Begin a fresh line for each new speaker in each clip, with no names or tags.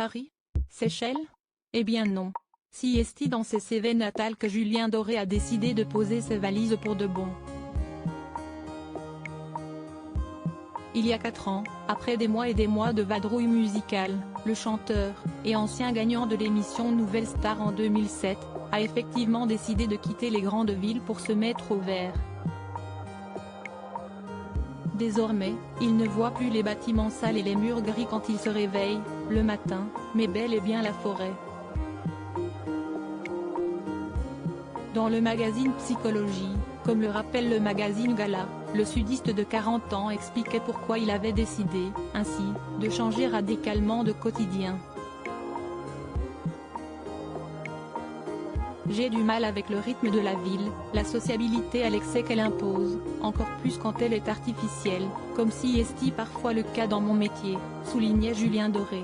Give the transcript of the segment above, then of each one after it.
Paris? Seychelles? Eh bien non. Si est dans ses Cévennes natales que Julien Doré a décidé de poser ses valises pour de bon. Il y a 4 ans, après des mois et des mois de vadrouille musicale, le chanteur, et ancien gagnant de l'émission Nouvelle Star en 2007, a effectivement décidé de quitter les grandes villes pour se mettre au vert. Désormais, il ne voit plus les bâtiments sales et les murs gris quand il se réveille, le matin, mais bel et bien la forêt. Dans le magazine Psychologie, comme le rappelle le magazine Gala, le sudiste de 40 ans expliquait pourquoi il avait décidé, ainsi, de changer radicalement de quotidien. J'ai du mal avec le rythme de la ville, la sociabilité à l'excès qu'elle impose, encore plus quand elle est artificielle, comme si est parfois le cas dans mon métier, soulignait Julien Doré.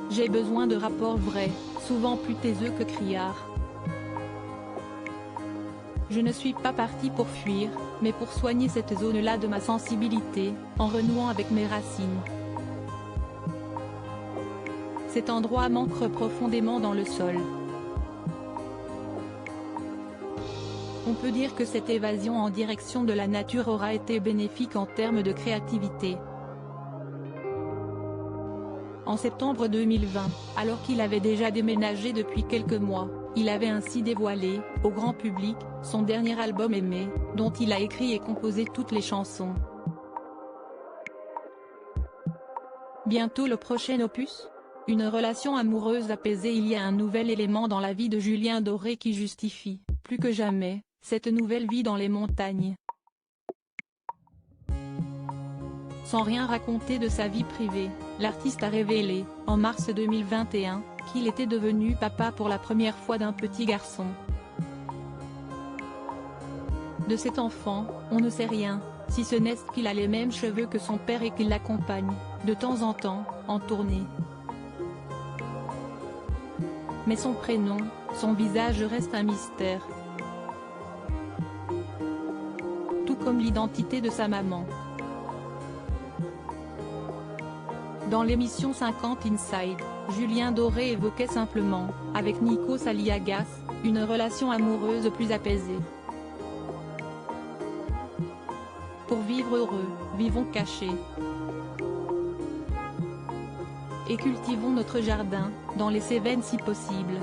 J'ai besoin de rapports vrais, souvent plus taiseux que criards. Je ne suis pas parti pour fuir, mais pour soigner cette zone-là de ma sensibilité, en renouant avec mes racines. Cet endroit m'ancre profondément dans le sol. On peut dire que cette évasion en direction de la nature aura été bénéfique en termes de créativité. En septembre 2020, alors qu'il avait déjà déménagé depuis quelques mois, il avait ainsi dévoilé, au grand public, son dernier album Aimé, dont il a écrit et composé toutes les chansons. Bientôt le prochain opus? Une relation amoureuse apaisée. Il y a un nouvel élément dans la vie de Julien Doré qui justifie, plus que jamais, cette nouvelle vie dans les montagnes. Sans rien raconter de sa vie privée, l'artiste a révélé, en mars 2021, qu'il était devenu papa pour la première fois d'un petit garçon. De cet enfant, on ne sait rien, si ce n'est qu'il a les mêmes cheveux que son père et qu'il l'accompagne, de temps en temps, en tournée. Mais son prénom, son visage reste un mystère. Tout comme l'identité de sa maman. Dans l'émission 50 Inside, Julien Doré évoquait simplement, avec Nikos Aliagas, une relation amoureuse plus apaisée. Pour vivre heureux, vivons cachés. Et cultivons notre jardin, dans les Cévennes si possible.